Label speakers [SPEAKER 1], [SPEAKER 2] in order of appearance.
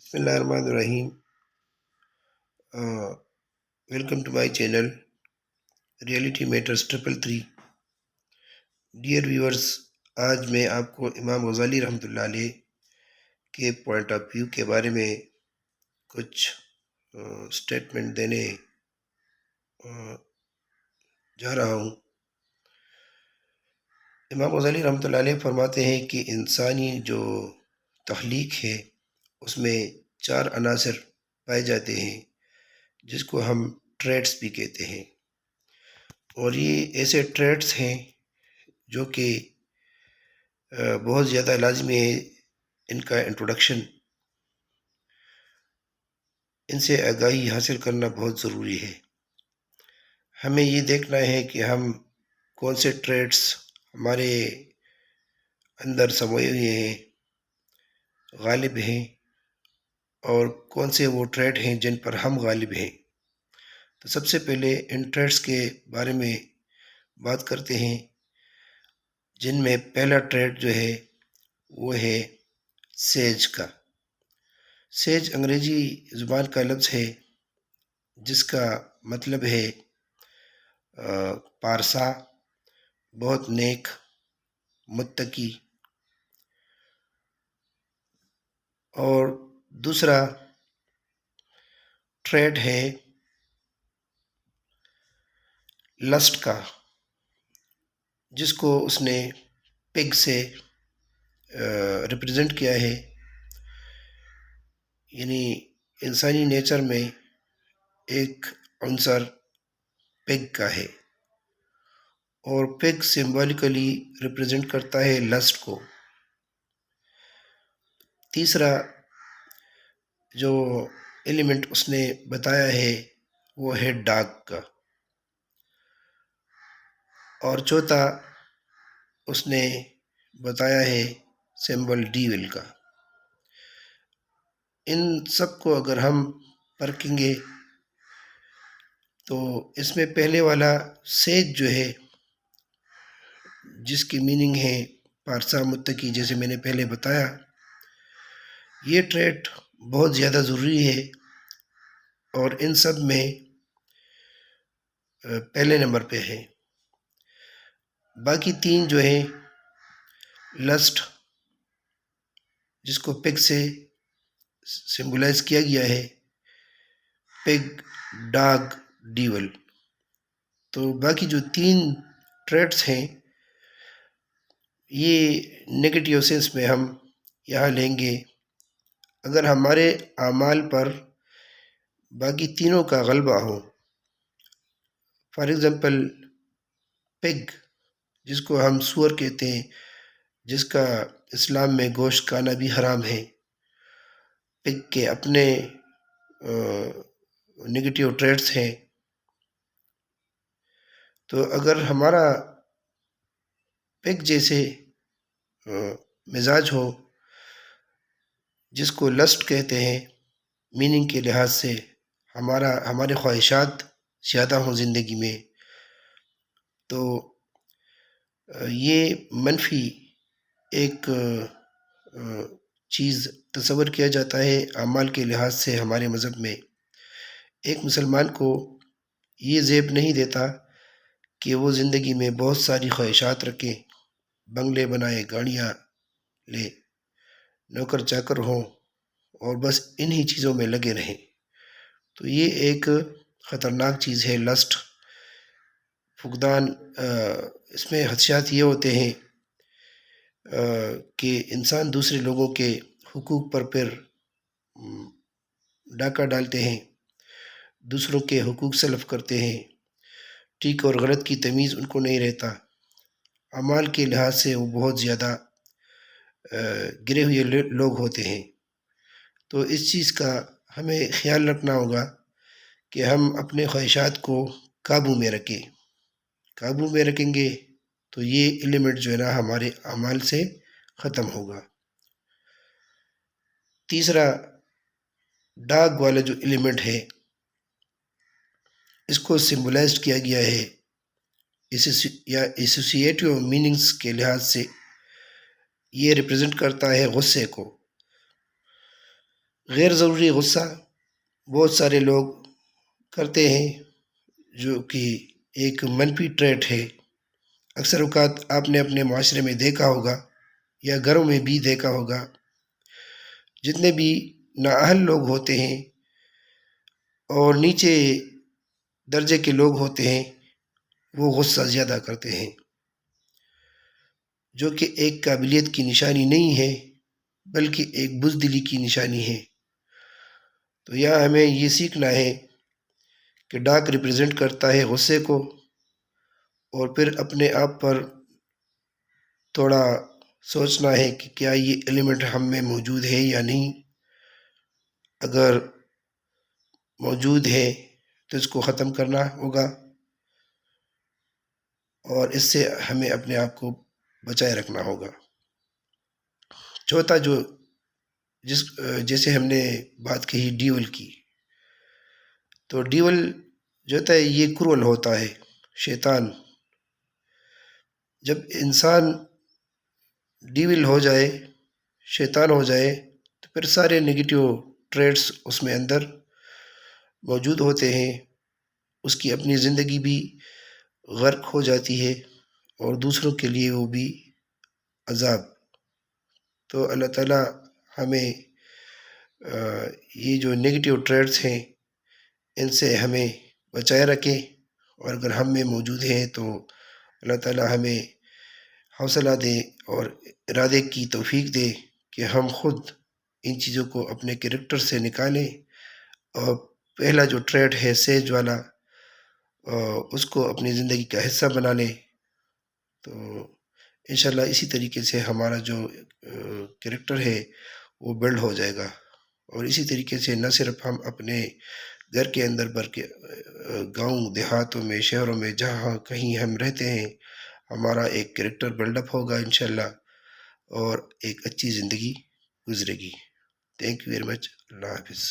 [SPEAKER 1] بسم اللہ الرحمن الرحیم. Welcome to my channel reality matters 333. Dear viewers, آج میں آپ کو امام غزالی رحمۃ اللہ علیہ کے پوائنٹ آف ویو کے بارے میں کچھ سٹیٹمنٹ دینے جا رہا ہوں. امام غزالی رحمۃ اللہ علیہ فرماتے ہیں کہ انسانی جو تخلیق ہے اس میں 4 عناصر پائے جاتے ہیں جس کو ہم ٹریٹس بھی کہتے ہیں، اور یہ ایسے ٹریٹس ہیں جو کہ بہت زیادہ لازمی ہے ان کا انٹروڈکشن، ان سے آگاہی حاصل کرنا بہت ضروری ہے. ہمیں یہ دیکھنا ہے کہ ہم کون سے ٹریٹس ہمارے اندر سموئے ہوئے ہیں، غالب ہیں، اور کون سے وہ ٹریٹ ہیں جن پر ہم غالب ہیں. تو سب سے پہلے ان ٹریٹس کے بارے میں بات کرتے ہیں، جن میں پہلا ٹریٹ جو ہے وہ ہے سیج کا. سیج انگریزی زبان کا لفظ ہے جس کا مطلب ہے پارسا، بہت نیک، متقی. اور دوسرا ٹریٹ ہے لسٹ کا، جس کو اس نے پگ سے ریپرزینٹ کیا ہے. یعنی انسانی نیچر میں ایک عنصر پگ کا ہے، اور پگ سمبولکلی ریپرزینٹ کرتا ہے لسٹ کو. تیسرا جو ایلیمنٹ اس نے بتایا ہے وہ ہے ڈاگ کا، اور چوتھا اس نے بتایا ہے سمبل ڈیول کا. ان سب کو اگر ہم پرکھیں گے تو اس میں پہلے والا سیج جو ہے، جس کی میننگ ہے پارسا، متقی، جیسے میں نے پہلے بتایا، یہ ٹریٹ بہت زیادہ ضروری ہے، اور ان سب میں پہلے نمبر پہ ہے. باقی 3 جو ہیں، لسٹ جس کو پگ سے سمبلائز کیا گیا ہے، پگ، ڈاگ، ڈیول. تو باقی جو 3 ٹریٹس ہیں یہ نگیٹیو سینس میں ہم یہاں لیں گے. اگر ہمارے اعمال پر باقی تینوں کا غلبہ ہو، فار ایگزامپل پگ جس کو ہم سور کہتے ہیں، جس کا اسلام میں گوشت کھانا بھی حرام ہے، پگ کے اپنے نگیٹیو ٹریٹس ہیں. تو اگر ہمارا پگ جیسے مزاج ہو، جس کو لسٹ کہتے ہیں، میننگ کے لحاظ سے ہمارے خواہشات زیادہ ہوں زندگی میں، تو یہ منفی ایک چیز تصور کیا جاتا ہے اعمال کے لحاظ سے. ہمارے مذہب میں ایک مسلمان کو یہ زیب نہیں دیتا کہ وہ زندگی میں بہت ساری خواہشات رکھے، بنگلے بنائے، گاڑیاں لے، نوکر چاکر ہوں، اور بس انہی چیزوں میں لگے رہیں. تو یہ ایک خطرناک چیز ہے لسٹ، فقدان. اس میں خدشات یہ ہوتے ہیں کہ انسان دوسرے لوگوں کے حقوق پر پھر ڈاکہ ڈالتے ہیں، دوسروں کے حقوق سلب کرتے ہیں، ٹھیک اور غلط کی تمیز ان کو نہیں رہتا. اعمال کے لحاظ سے وہ بہت زیادہ گرے ہوئے لوگ ہوتے ہیں. تو اس چیز کا ہمیں خیال رکھنا ہوگا کہ ہم اپنے خواہشات کو قابو میں رکھیں. قابو میں رکھیں گے تو یہ ایلیمنٹ جو ہے نا ہمارے اعمال سے ختم ہوگا. تیسرا ڈاگ والا جو ایلیمنٹ ہے، اس کو سمبلائزڈ کیا گیا ہے یا ایسوسیٹیو میننگز کے لحاظ سے یہ ریپرزینٹ کرتا ہے غصے کو. غیر ضروری غصہ بہت سارے لوگ کرتے ہیں، جو کہ ایک منفی ٹریٹ ہے۔ اکثر اوقات آپ نے اپنے معاشرے میں دیکھا ہوگا یا گھروں میں بھی دیکھا ہوگا، جتنے بھی نااہل لوگ ہوتے ہیں اور نیچے درجے کے لوگ ہوتے ہیں، وہ غصہ زیادہ کرتے ہیں، جو کہ ایک قابلیت کی نشانی نہیں ہے بلکہ ایک بزدلی کی نشانی ہے۔ تو یہاں ہمیں یہ سیکھنا ہے کہ ڈاک ریپرزینٹ کرتا ہے غصے کو، اور پھر اپنے آپ پر تھوڑا سوچنا ہے کہ کیا یہ ایلیمنٹ ہم میں موجود ہے یا نہیں۔ اگر موجود ہے تو اس کو ختم کرنا ہوگا، اور اس سے ہمیں اپنے آپ کو بچائے رکھنا ہوگا۔ چوتھا جیسے ہم نے بات کہی ڈیول کی، تو ڈیول جو ہوتا ہے یہ کرول ہوتا ہے، شیطان۔ جب انسان ڈیول ہو جائے، شیطان ہو جائے، تو پھر سارے نگیٹیو ٹریٹس اس میں اندر موجود ہوتے ہیں، اس کی اپنی زندگی بھی غرق ہو جاتی ہے اور دوسروں کے لیے وہ بھی عذاب۔ تو اللہ تعالیٰ ہمیں یہ جو نگیٹیو ٹریٹس ہیں ان سے ہمیں بچائے رکھیں، اور اگر ہم میں موجود ہیں تو اللہ تعالیٰ ہمیں حوصلہ دے اور ارادے کی توفیق دے کہ ہم خود ان چیزوں کو اپنے کریکٹر سے نکالیں، اور پہلا جو ٹریٹ ہے سیج والا، اس کو اپنی زندگی کا حصہ بنا لیں۔ تو انشاءاللہ اسی طریقے سے ہمارا جو کریکٹر ہے وہ بلڈ ہو جائے گا، اور اسی طریقے سے نہ صرف ہم اپنے گھر کے اندر بلکہ گاؤں دیہاتوں میں، شہروں میں، جہاں کہیں ہم رہتے ہیں، ہمارا ایک کریکٹر بلڈ اپ ہوگا انشاءاللہ، اور ایک اچھی زندگی گزرے گی۔ Thank you very much. اللہ حافظ۔